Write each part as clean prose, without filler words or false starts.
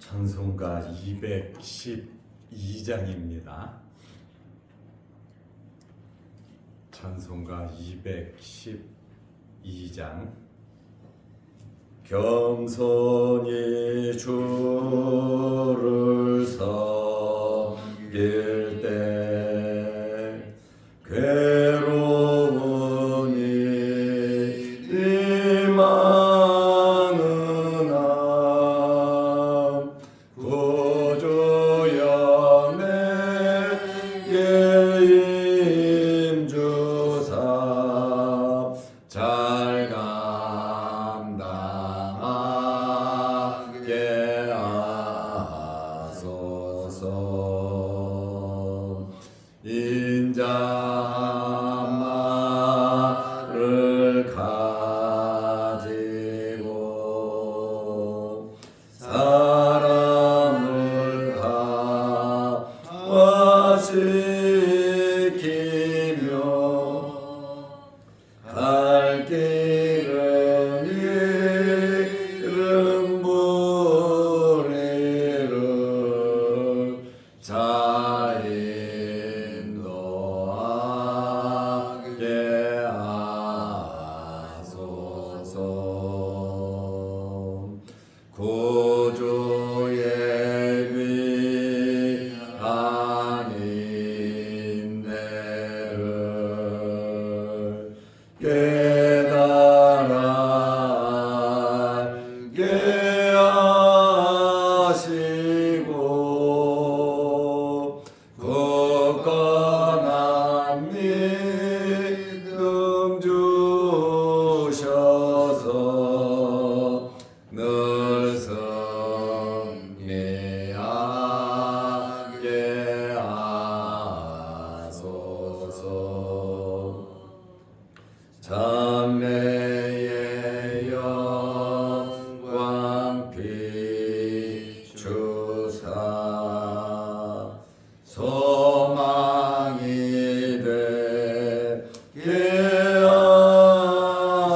찬송가 212장입니다. 찬송가 212장. 겸손히 주를 섬길 때 괴로우니 많은 암 구주여 내게 임주사 잘 감당하게 하소서. 인자한 말을 가지고 사람을 강화시키며 갈 길은 잃은 무리를 잘 인도하게 하소서. 구주의 귀한 인내를 깨달아 알게 하시고 굳건한 믿음 주셔서 늘 승리하게 하소서. 장래의 영광 비추사 소망이 되게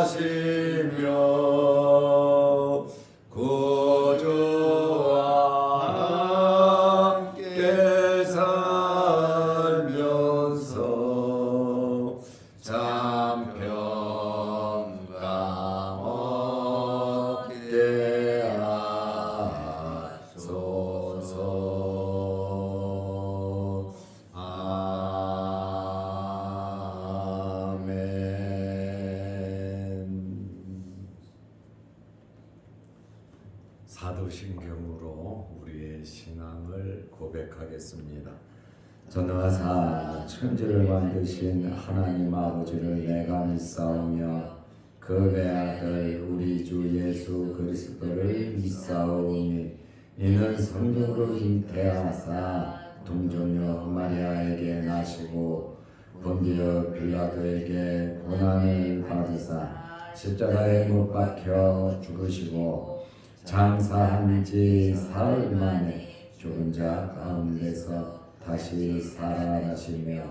하시며 구주와 함께 살면서 참 평강 얻게 하소서. 아멘. 사도신경으로 우리의 신앙을 고백하겠습니다. 전능하사 천지를 만드신 하나님 아버지를 내가 믿사오며 그 외아들 우리 주 예수 그리스도를 믿사오니 이는 성령으로 잉태하사 동정녀 마리아에게 나시고 본디오 빌라도에게 고난을 받으사 십자가에 못 박혀 죽으시고 장사한 지 사흘 만에 죽은 자 가운데서 다시 살아나시며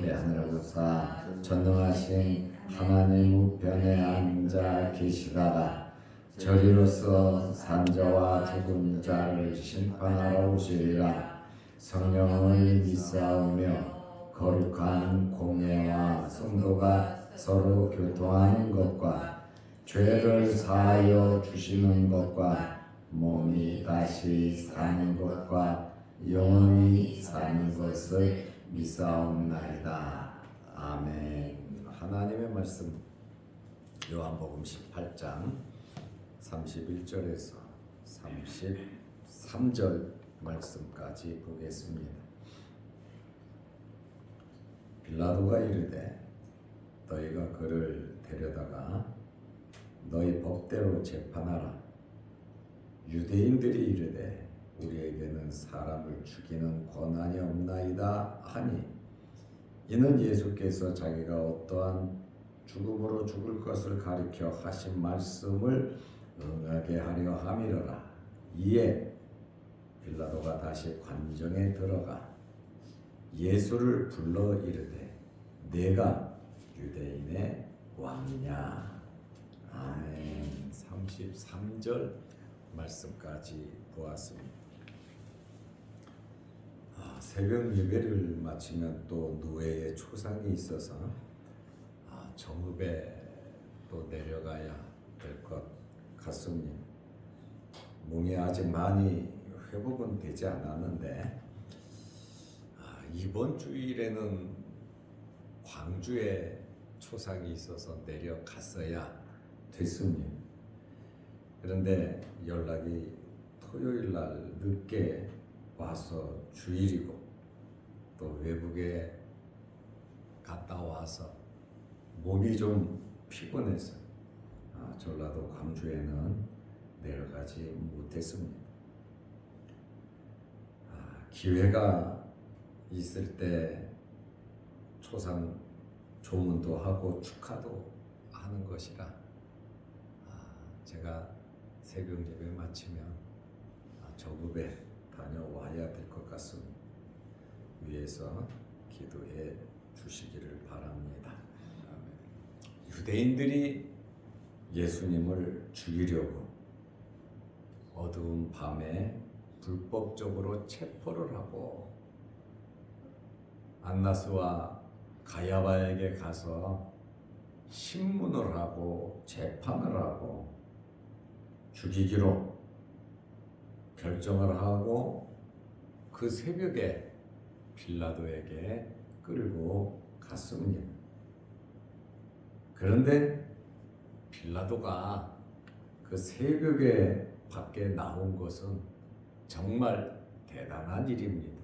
내 하늘로사 전능하신 하나님 우편에 앉아 계시다가 저리로서 산자와 죽은 자를 심판하러 오시리라. 성령을 믿사오며 거룩한 공예와 성도가 서로 교통하는 것과 죄를 사하여 주시는 것과 몸이 다시 사는 것과 영원히 사는 것을 믿사옵나이다. 아멘. 하나님의 말씀 요한복음 18장 31절에서 33절 말씀까지 보겠습니다. 빌라도가 이르되 너희가 그를 데려다가 너희 법대로 재판하라. 유대인들이 이르되 우리에게는 사람을 죽이는 권한이 없나이다 하니 이는 예수께서 자기가 어떠한 죽음으로 죽을 것을 가리켜 하신 말씀을 응하게 하려 함이로라. 이에 빌라도가 다시 관정에 들어가 예수를 불러 이르되 내가 유대인의 왕이냐. 아멘. 33절 말씀까지 보았습니다. 새벽 예배를 마치면 또 노예의 초상이 있어서 정읍에 또 내려가야 될 것 같습니다. 몸이 아직 많이 회복은 되지 않았는데 이번 주일에는 광주에 초상이 있어서 내려갔어야 됐습니다. 그런데 연락이 토요일 날 늦게 와서 주일이고 또 외국에 갔다 와서 몸이 좀 피곤해서 전라도 광주에는 내려가지 못했습니다. 기회가 있을 때 초상 조문도 하고 축하도 하는 것이라 제가 새벽 예배 마치면 저급에 다녀와야 될 것 같습니다. 위에서 기도해 주시기를 바랍니다. 유대인들이 예수님을 죽이려고 어두운 밤에 불법적으로 체포를 하고 안나스와 가야바에게 가서 신문을 하고 재판을 하고 죽이기로 결정을 하고 그 새벽에 빌라도에게 끌고 갔습니다. 그런데 빌라도가 그 새벽에 밖에 나온 것은 정말 대단한 일입니다.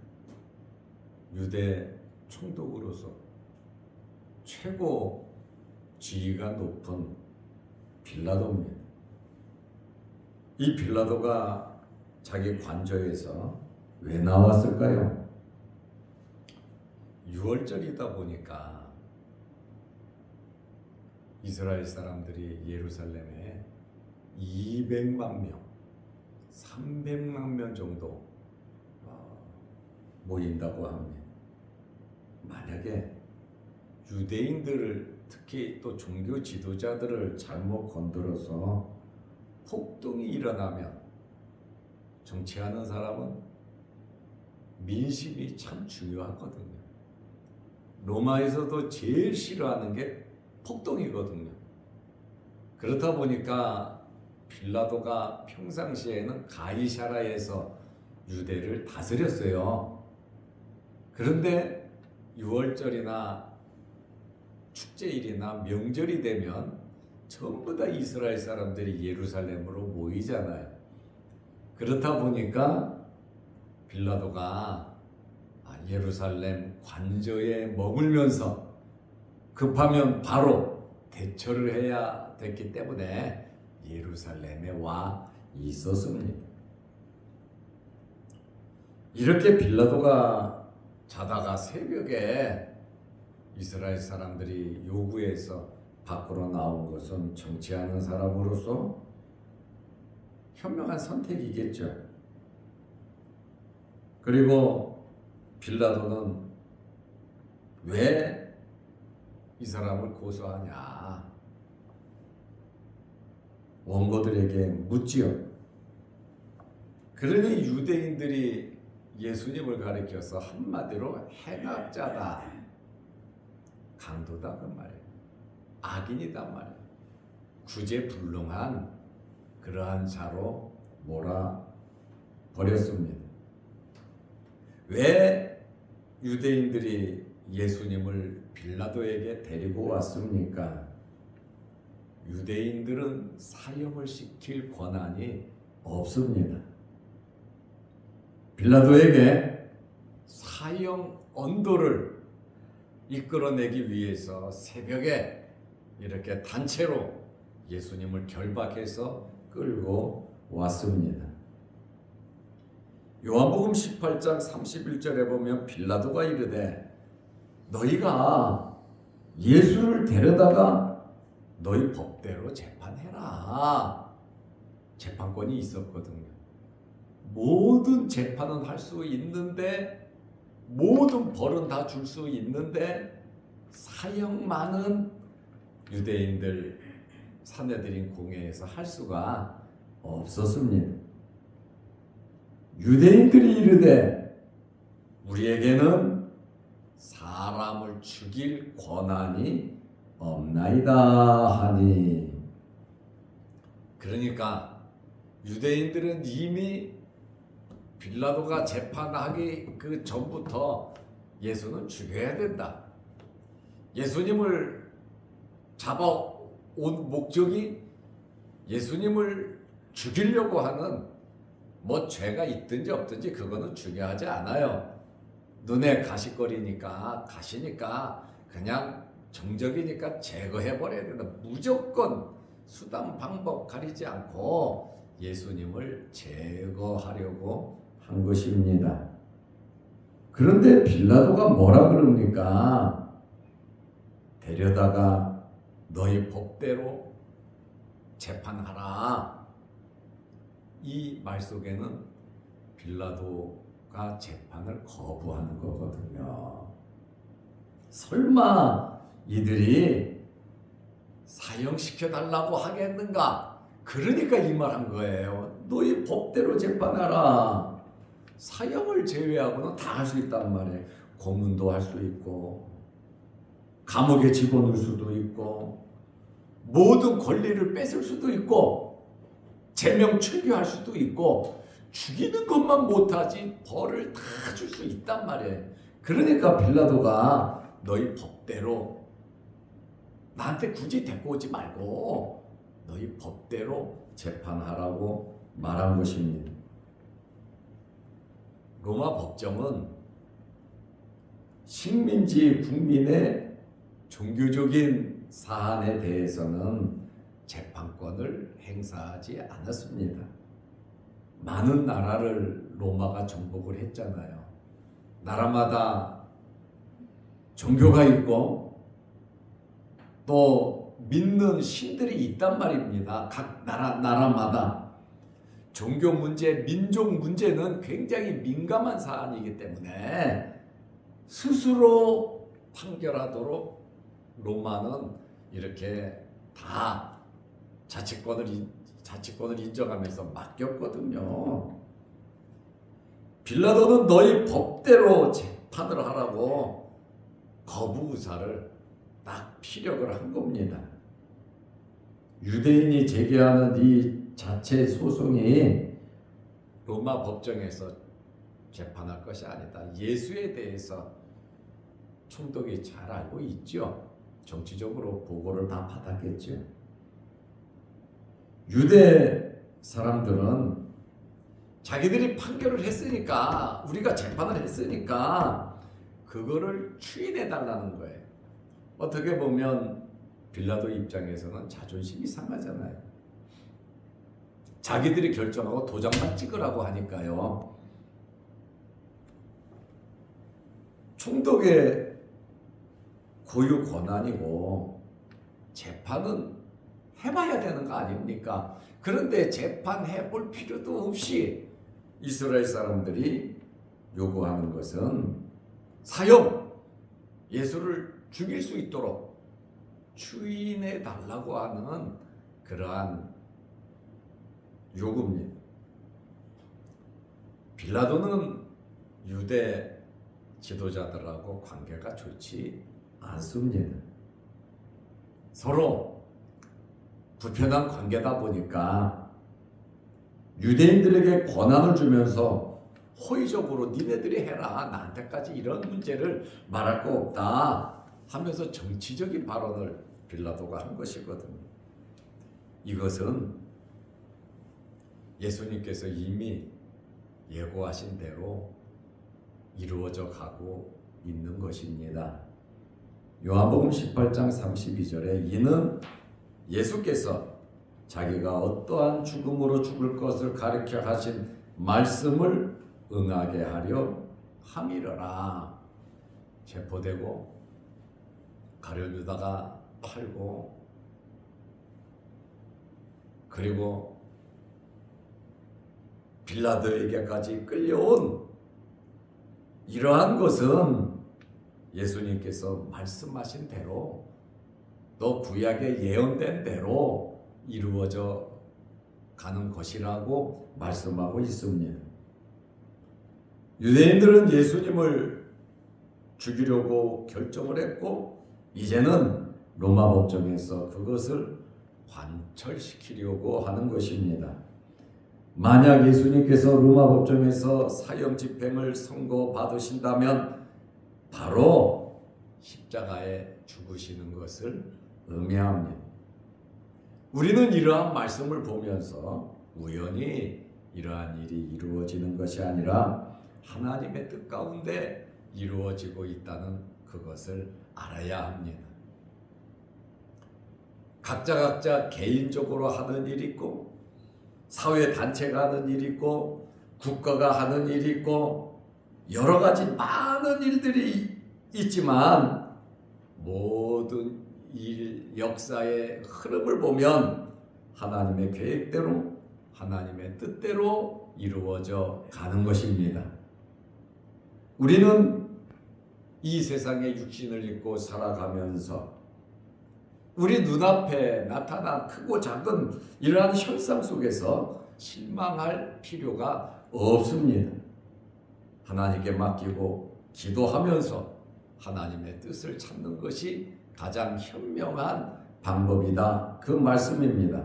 유대 총독으로서 최고 지위가 높은 빌라도입니다. 이 빌라도가 자기 관저에서 왜 나왔을까요? 6월절이다 보니까 이스라엘 사람들이 예루살렘에 200만 명, 300만 명 정도 모인다고 합니다. 만약에 유대인들을 특히 또 종교 지도자들을 잘못 건드려서 폭동이 일어나면 정치하는 사람은 민심이 참 중요하거든요. 로마에서도 제일 싫어하는 게 폭동이거든요. 그렇다 보니까 빌라도가 평상시에는 가이사라에서 유대를 다스렸어요. 그런데 6월절이나 축제일이나 명절이 되면 전부 다 이스라엘 사람들이 예루살렘으로 모이잖아요. 그렇다 보니까 빌라도가 예루살렘 관저에 머물면서 급하면 바로 대처를 해야 됐기 때문에 예루살렘에 와 있었습니다. 이렇게 빌라도가 자다가 새벽에 이스라엘 사람들이 요구해서 밖으로 나온 것은 정치하는 사람으로서 현명한 선택이겠죠. 그리고 빌라도는 왜 이 사람을 고소하냐 원고들에게 묻지요. 그러니 유대인들이 예수님을 가리켜서 한마디로 행악자다, 강도다 그 말이에요. 악인이다 말이에요. 구제불능한 그러한 자로 몰아버렸습니다. 왜 유대인들이 예수님을 빌라도에게 데리고 왔습니까? 유대인들은 사형을 시킬 권한이 없습니다. 빌라도에게 사형 언도를 이끌어내기 위해서 새벽에 이렇게 단체로 예수님을 결박해서 끌고 왔습니다. 요한복음 18장 31절에 보면 빌라도가 이르되 너희가 예수를 데려다가 너희 법대로 재판해라. 재판권이 있었거든요. 모든 재판은 할 수 있는데 모든 벌은 다 줄 수 있는데 사형만은 유대인들 사내들인 공회에서 할 수가 없었습니다. 유대인들이 이르되 우리에게는 사람을 죽일 권한이 없나이다 하니. 그러니까 유대인들은 이미 빌라도가 재판하기 그 전부터 예수는 죽여야 된다. 예수님을 잡아온 목적이 예수님을 죽이려고 하는 뭐 죄가 있든지 없든지 그거는 중요하지 않아요. 눈에 가시거리니까 가시니까 그냥 정적이니까 제거해버려야 된다. 무조건 수단 방법 가리지 않고 예수님을 제거하려고 한 것입니다. 그런데 빌라도가 뭐라 그럽니까? 데려다가 너희 법대로 재판하라. 이 말 속에는 빌라도가 재판을 거부하는 거거든요. 설마 이들이 사형시켜달라고 하겠는가? 그러니까 이 말 한 거예요. 너희 법대로 재판하라. 사형을 제외하고는 다 할 수 있단 말이에요. 고문도 할 수 있고 감옥에 집어넣을 수도 있고 모든 권리를 뺏을 수도 있고 제명 출교할 수도 있고 죽이는 것만 못하지 벌을 다 줄 수 있단 말이에요. 그러니까 빌라도가 너희 법대로 나한테 굳이 데리고 오지 말고 너희 법대로 재판하라고 말한 것입니다. 로마 법정은 식민지 국민의 종교적인 사안에 대해서는 재판권을 행사하지 않았습니다. 많은 나라를 로마가 정복을 했잖아요. 나라마다 종교가 있고 또 믿는 신들이 있단 말입니다. 각 나라마다. 종교 문제, 민족 문제는 굉장히 민감한 사안이기 때문에 스스로 판결하도록 로마는 이렇게 다 자치권을 인정하면서 맡겼거든요. 빌라도는 너희 법대로 재판을 하라고 거부 의사를 딱 피력을 한 겁니다. 유대인이 제기하는 이 자체 소송이 로마 법정에서 재판할 것이 아니다. 예수에 대해서 총독이 잘 알고 있죠. 정치적으로 보고를 다 받았겠죠. 유대 사람들은 자기들이 판결을 했으니까 우리가 재판을 했으니까 그거를 추인해 달라는 거예요. 어떻게 보면 빌라도 입장에서는 자존심이 상하잖아요. 자기들이 결정하고 도장만 찍으라고 하니까요. 총독의 고유 권한이고 재판은 해봐야 되는 거 아닙니까? 그런데 재판해볼 필요도 없이 이스라엘 사람들이 요구하는 것은 사형, 예수를 죽일 수 있도록 추인해 달라고 하는 그러한 요구입니다. 빌라도는 유대 지도자들하고 관계가 좋지 않습니다. 서로 불편한 관계다 보니까 유대인들에게 권한을 주면서 호의적으로 니네들이 해라, 나한테까지 이런 문제를 말할 거 없다 하면서 정치적인 발언을 빌라도가 한 것이거든요. 이것은 예수님께서 이미 예고하신 대로 이루어져 가고 있는 것입니다. 요한복음 18장 32절에 이는 예수께서 자기가 어떠한 죽음으로 죽을 것을 가르쳐 하신 말씀을 응하게 하려 함이러라. 체포되고 가룟유다가 팔고 그리고 빌라도에게까지 끌려온 이러한 것은 예수님께서 말씀하신 대로 또 구약에 예언된 대로 이루어져 가는 것이라고 말씀하고 있습니다. 유대인들은 예수님을 죽이려고 결정을 했고 이제는 로마 법정에서 그것을 관철시키려고 하는 것입니다. 만약 예수님께서 로마 법정에서 사형 집행을 선고받으신다면 바로 십자가에 죽으시는 것을 의미합니다. 우리는 이러한 말씀을 보면서 우연히 이러한 일이 이루어지는 것이 아니라 하나님의 뜻 가운데 이루어지고 있다는 그것을 알아야 합니다. 각자 개인적으로 하는 일이 있고 사회 단체가 하는 일이 있고 국가가 하는 일이 있고 여러 가지 많은 일들이 있지만 모든 일 역사의 흐름을 보면 하나님의 계획대로 하나님의 뜻대로 이루어져 가는 것입니다. 우리는 이 세상의 육신을 입고 살아가면서 우리 눈앞에 나타난 크고 작은 이러한 현상 속에서 실망할 필요가 없습니다. 하나님께 맡기고 기도하면서 하나님의 뜻을 찾는 것이 가장 현명한 방법이다. 그 말씀입니다.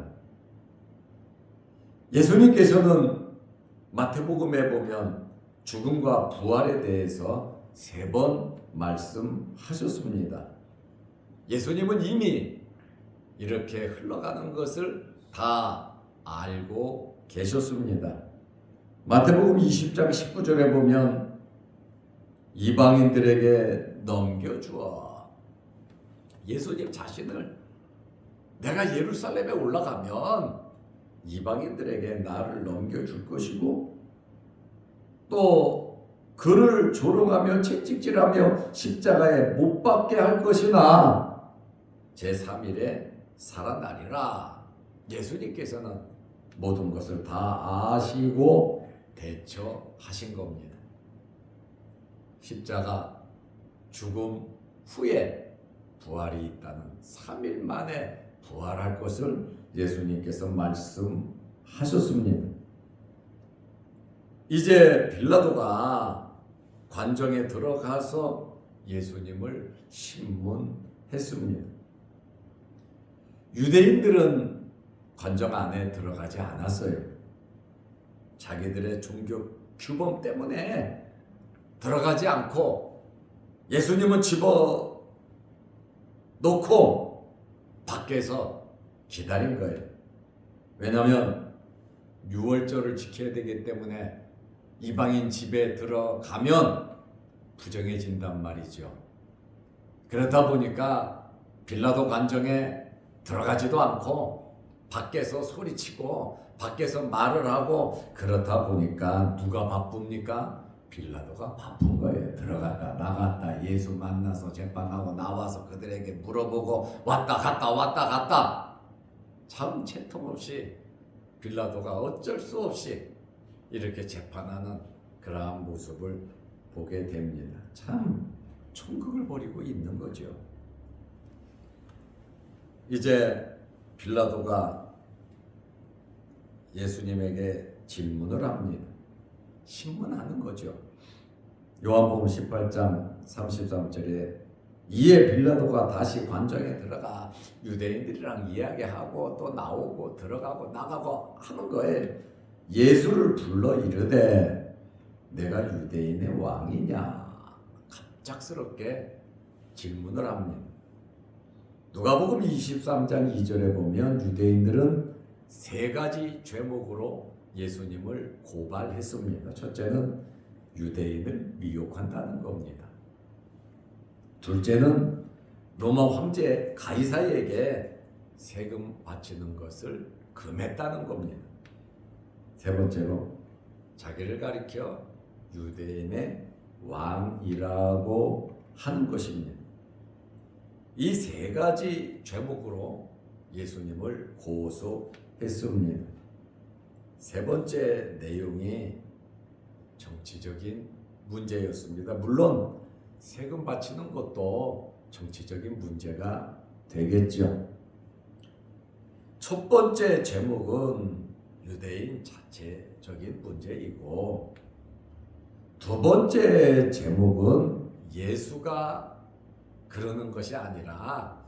예수님께서는 마태복음에 보면 죽음과 부활에 대해서 3번 말씀하셨습니다. 예수님은 이미 이렇게 흘러가는 것을 다 알고 계셨습니다. 마태복음 20장 19절에 보면 이방인들에게 넘겨주어 예수님 자신을 내가 예루살렘에 올라가면 이방인들에게 나를 넘겨줄 것이고 또 그를 조롱하며 채찍질하며 십자가에 못 박게 할 것이나 제3일에 살아나리라. 예수님께서는 모든 것을 다 아시고 대처하신 겁니다. 십자가 죽음 후에 부활이 있다는 3일 만에 부활할 것을 예수님께서 말씀하셨습니다. 이제 빌라도가 관정에 들어가서 예수님을 신문했습니다. 유대인들은 관정 안에 들어가지 않았어요. 자기들의 종교 규범 때문에 들어가지 않고 예수님은 집어 놓고 밖에서 기다린 거예요. 왜냐하면 유월절을 지켜야 되기 때문에 이방인 집에 들어가면 부정해진단 말이죠. 그렇다 보니까 빌라도 관정에 들어가지도 않고 밖에서 소리치고 밖에서 말을 하고 그렇다 보니까 누가 바쁩니까? 빌라도가 바쁜 거예요. 들어갔다 나갔다 예수 만나서 재판하고 나와서 그들에게 물어보고 왔다 갔다 참 채통 없이 빌라도가 어쩔 수 없이 이렇게 재판하는 그러한 모습을 보게 됩니다. 참 천국을 버리고 있는 거죠. 이제 빌라도가 예수님에게 질문을 합니다. 신문하는 거죠. 요한복음 18장 33절에 이에 빌라도가 다시 관정에 들어가 유대인들이랑 이야기하고 또 나오고 들어가고 나가고 하는 거예요. 예수를 불러 이르되 내가 유대인의 왕이냐? 갑작스럽게 질문을 합니다. 누가복음 23장 2절에 보면 유대인들은 3가지 죄목으로 예수님을 고발했습니다. 첫째는 유대인을 미혹한다는 겁니다. 둘째는 로마 황제 가이사에게 세금 바치는 것을 금했다는 겁니다. 세 번째로 자기를 가리켜 유대인의 왕이라고 하는 것입니다. 이 3가지 죄목으로 예수님을 고소했습니다. 세 번째 내용이 정치적인 문제였습니다. 물론 세금 바치는 것도 정치적인 문제가 되겠죠. 첫 번째 제목은 유대인 자체적인 문제이고 두 번째 제목은 예수가 그러는 것이 아니라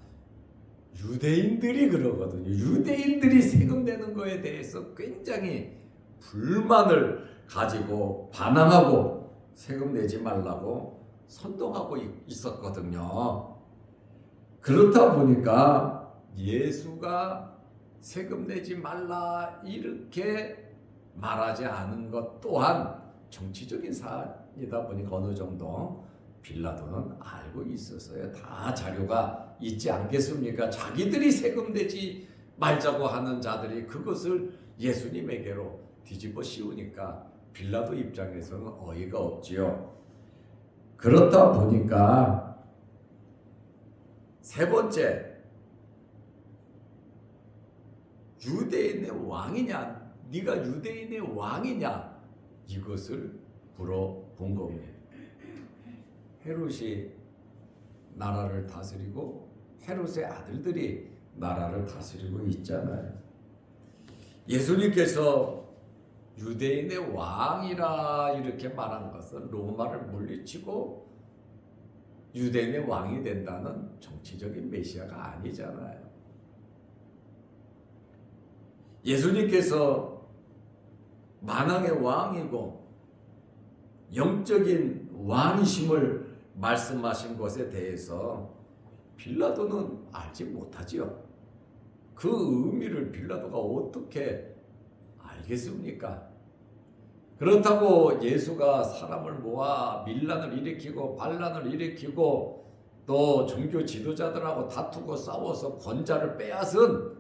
유대인들이 그러거든요. 유대인들이 세금 내는 거에 대해서 굉장히 불만을 가지고 반항하고 세금 내지 말라고 선동하고 있었거든요. 그렇다 보니까 예수가 세금 내지 말라 이렇게 말하지 않은 것 또한 정치적인 사안이다 보니까 어느 정도 빌라도는 알고 있었어요. 다 자료가 있지 않겠습니까? 자기들이 세금 내지 말자고 하는 자들이 그것을 예수님에게로 뒤집어 씌우니까 빌라도 입장에서는 어이가 없지요. 그렇다 보니까 세 번째, 유대인의 왕이냐, 네가 유대인의 왕이냐, 이것을 물어본 겁니다. 헤롯이 나라를 다스리고 헤롯의 아들들이 나라를 다스리고 있잖아요. 예수님께서 유대인의 왕이라 이렇게 말한 것은 로마를 물리치고 유대인의 왕이 된다는 정치적인 메시아가 아니잖아요. 예수님께서 만왕의 왕이고 영적인 왕이심을 말씀하신 것에 대해서 빌라도는 알지 못하지요. 그 의미를 빌라도가 어떻게 알겠습니까? 그렇다고 예수가 사람을 모아 밀란을 일으키고 반란을 일으키고 또 종교 지도자들하고 다투고 싸워서 권자를 빼앗은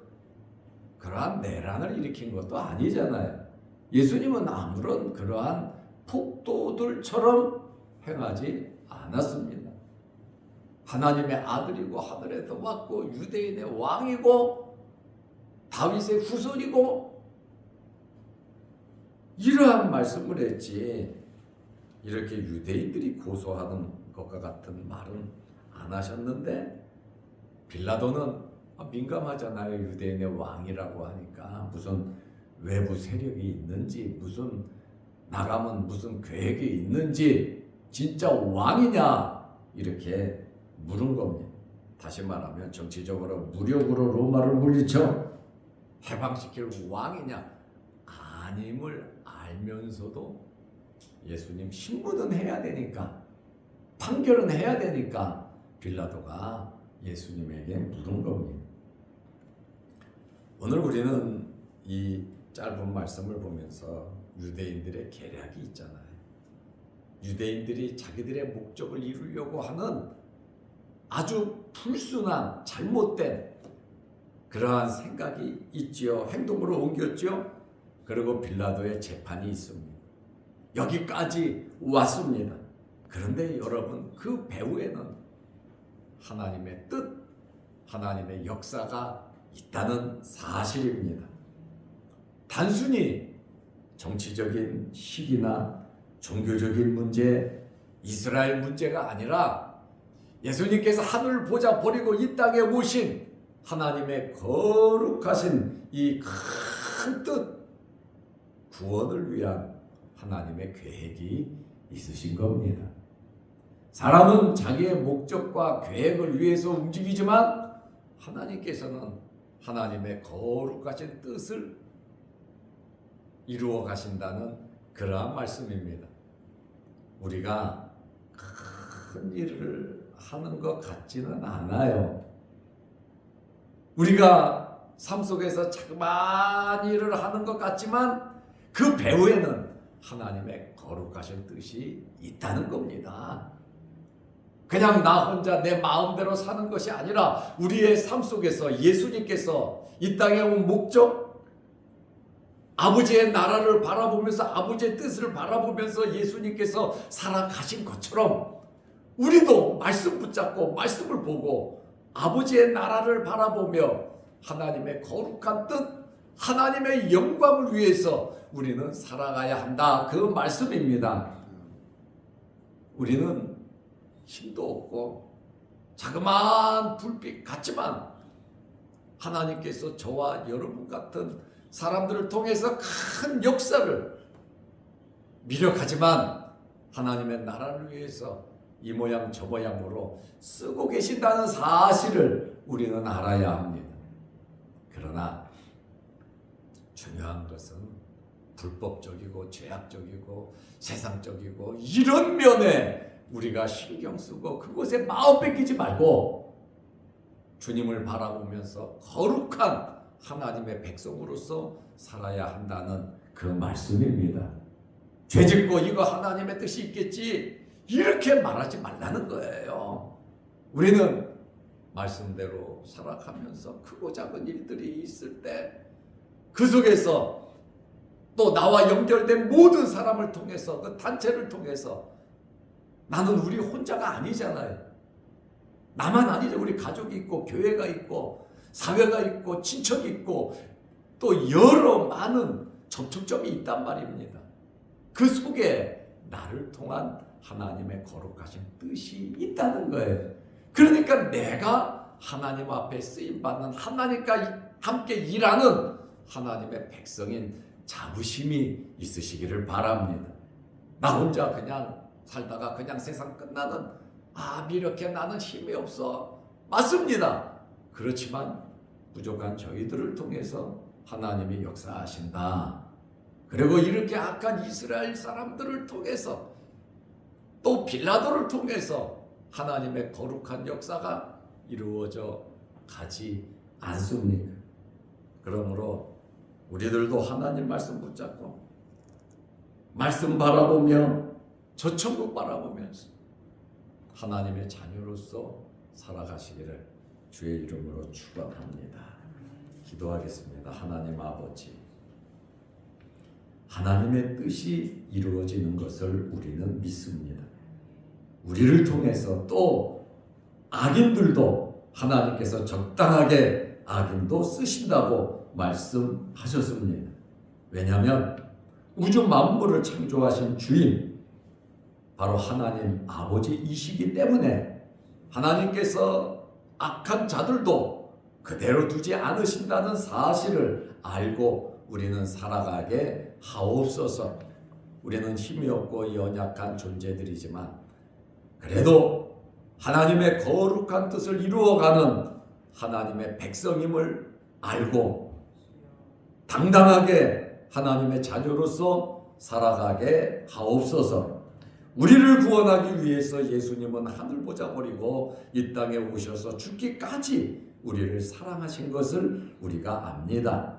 그러한 내란을 일으킨 것도 아니잖아요. 예수님은 아무런 그러한 폭도들처럼 행하지 않았습니다. 하나님의 아들이고 하늘에서 왔고 유대인의 왕이고 다윗의 후손이고 이러한 말씀을 했지 이렇게 유대인들이 고소하는 것과 같은 말은 안 하셨는데 빌라도는 민감하잖아요. 유대인의 왕이라고 하니까 무슨 외부 세력이 있는지 무슨 나가면 무슨 계획이 있는지 진짜 왕이냐 이렇게 물은 겁니다. 다시 말하면 정치적으로 무력으로 로마를 물리쳐 해방시킬 왕이냐 아님을 알면서도 예수님 신문은 해야 되니까 판결은 해야 되니까 빌라도가 예수님에게 물은 겁니다. 오늘 우리는 이 짧은 말씀을 보면서 유대인들의 계략이 있잖아요. 유대인들이 자기들의 목적을 이루려고 하는 아주 불순한 잘못된 그러한 생각이 있지요. 행동으로 옮겼죠. 그리고 빌라도의 재판이 있습니다. 여기까지 왔습니다. 그런데 여러분 그 배후에는 하나님의 뜻, 하나님의 역사가 있다는 사실입니다. 단순히 정치적인 시기나 종교적인 문제, 이스라엘 문제가 아니라 예수님께서 하늘 보좌 버리고 이 땅에 오신 하나님의 거룩하신 이 큰 뜻, 구원을 위한 하나님의 계획이 있으신 겁니다. 사람은 자기의 목적과 계획을 위해서 움직이지만 하나님께서는 하나님의 거룩하신 뜻을 이루어 가신다는 그러한 말씀입니다. 우리가 큰 일을 하는 것 같지는 않아요. 우리가 삶 속에서 자그마한 일을 하는 것 같지만 그 배후에는 하나님의 거룩하신 뜻이 있다는 겁니다. 그냥 나 혼자 내 마음대로 사는 것이 아니라 우리의 삶 속에서 예수님께서 이 땅에 온 목적, 아버지의 나라를 바라보면서 아버지의 뜻을 바라보면서 예수님께서 살아가신 것처럼 우리도 말씀 붙잡고 말씀을 보고 아버지의 나라를 바라보며 하나님의 거룩한 뜻, 하나님의 영광을 위해서 우리는 살아가야 한다. 그 말씀입니다. 우리는 힘도 없고 자그마한 불빛 같지만 하나님께서 저와 여러분 같은 사람들을 통해서 큰 역사를 미력하지만 하나님의 나라를 위해서 이 모양 저 모양으로 쓰고 계신다는 사실을 우리는 알아야 합니다. 그러나 중요한 것은 불법적이고 죄악적이고 세상적이고 이런 면에 우리가 신경 쓰고 그곳에 마음 뺏기지 말고 주님을 바라보면서 거룩한 하나님의 백성으로서 살아야 한다는 그 말씀입니다. 죄짓고 이거 하나님의 뜻이 있겠지 이렇게 말하지 말라는 거예요. 우리는 말씀대로 살아가면서 크고 작은 일들이 있을 때 그 속에서 또 나와 연결된 모든 사람을 통해서 그 단체를 통해서 나는 우리 혼자가 아니잖아요. 나만 아니죠. 우리 가족이 있고 교회가 있고 사회가 있고 친척이 있고 또 여러 많은 접촉점이 있단 말입니다. 그 속에 나를 통한 하나님의 거룩하신 뜻이 있다는 거예요. 그러니까 내가 하나님 앞에 쓰임받는 하나님과 함께 일하는 하나님의 백성인 자부심이 있으시기를 바랍니다. 나 혼자 그냥 살다가 그냥 세상 끝나는 이렇게 나는 힘이 없어. 맞습니다. 그렇지만 부족한 저희들을 통해서 하나님이 역사하신다. 그리고 이렇게 악한 이스라엘 사람들을 통해서 또 빌라도를 통해서 하나님의 거룩한 역사가 이루어져 가지 않습니까? 그러므로 우리들도 하나님 말씀 붙잡고 말씀 바라보며 저 천국 바라보면서 하나님의 자녀로서 살아가시기를 주의 이름으로 축원합니다. 기도하겠습니다. 하나님 아버지, 하나님의 뜻이 이루어지는 것을 우리는 믿습니다. 우리를 통해서 또 악인들도 하나님께서 적당하게 악인도 쓰신다고 말씀하셨습니다. 왜냐하면 우주 만물을 창조하신 주인 바로 하나님 아버지이시기 때문에 하나님께서 악한 자들도 그대로 두지 않으신다는 사실을 알고 우리는 살아가게 하옵소서. 우리는 힘이 없고 연약한 존재들이지만 그래도 하나님의 거룩한 뜻을 이루어가는 하나님의 백성임을 알고 당당하게 하나님의 자녀로서 살아가게 하옵소서. 우리를 구원하기 위해서 예수님은 하늘 보좌 버리고 이 땅에 오셔서 죽기까지 우리를 사랑하신 것을 우리가 압니다.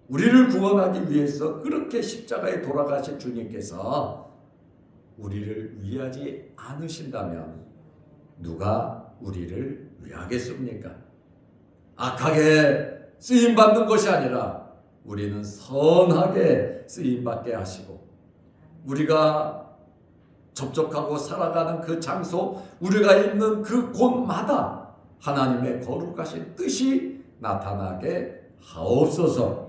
우리를 구원하기 위해서 그렇게 십자가에 돌아가신 주님께서 우리를 위하지 않으신다면 누가 우리를 위하겠습니까? 악하게 쓰임받는 것이 아니라 우리는 선하게 쓰임받게 하시고 우리가 접촉하고 살아가는 그 장소, 우리가 있는 그 곳마다 하나님의 거룩하신 뜻이 나타나게 하옵소서.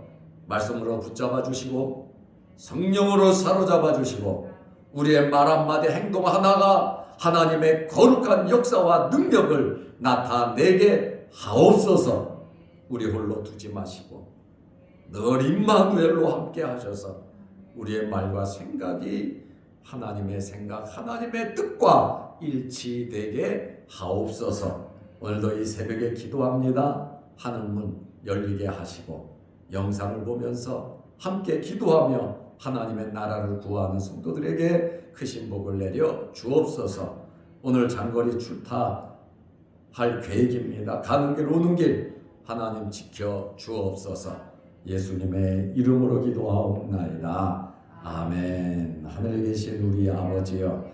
말씀으로 붙잡아 주시고 성령으로 사로잡아 주시고 우리의 말 한마디 행동 하나가 하나님의 거룩한 역사와 능력을 나타내게 하옵소서. 우리 홀로 두지 마시고 늘 임마누엘로 함께 하셔서 우리의 말과 생각이 하나님의 생각, 하나님의 뜻과 일치되게 하옵소서. 오늘도 이 새벽에 기도합니다. 하늘문 열리게 하시고 영상을 보면서 함께 기도하며 하나님의 나라를 구하는 성도들에게 크신 복을 내려 주옵소서. 오늘 장거리 출타할 계획입니다. 가는 길 오는 길 하나님 지켜 주옵소서. 예수님의 이름으로 기도하옵나이다. 아멘. 하늘에 계신 우리 아버지여,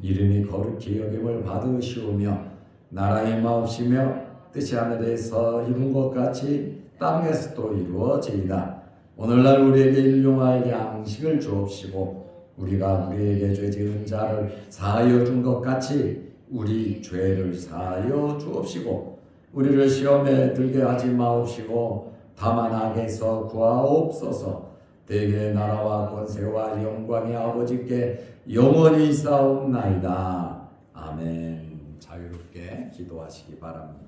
이름이 거룩히 여김을 받으시오며 나라의 마옵시며 뜻이 하늘에서 이룬 것 같이 땅에서도 이루어지이다. 오늘날 우리에게 일용할 양식을 주옵시고 우리가 우리에게 죄 지은 자를 사하여 준 것 같이 우리 죄를 사하여 주옵시고 우리를 시험에 들게 하지 마옵시고 다만 악에서 구하옵소서. 대개 나라와 권세와 영광이 아버지께 영원히 있사옵나이다. 아멘. 자유롭게 기도하시기 바랍니다.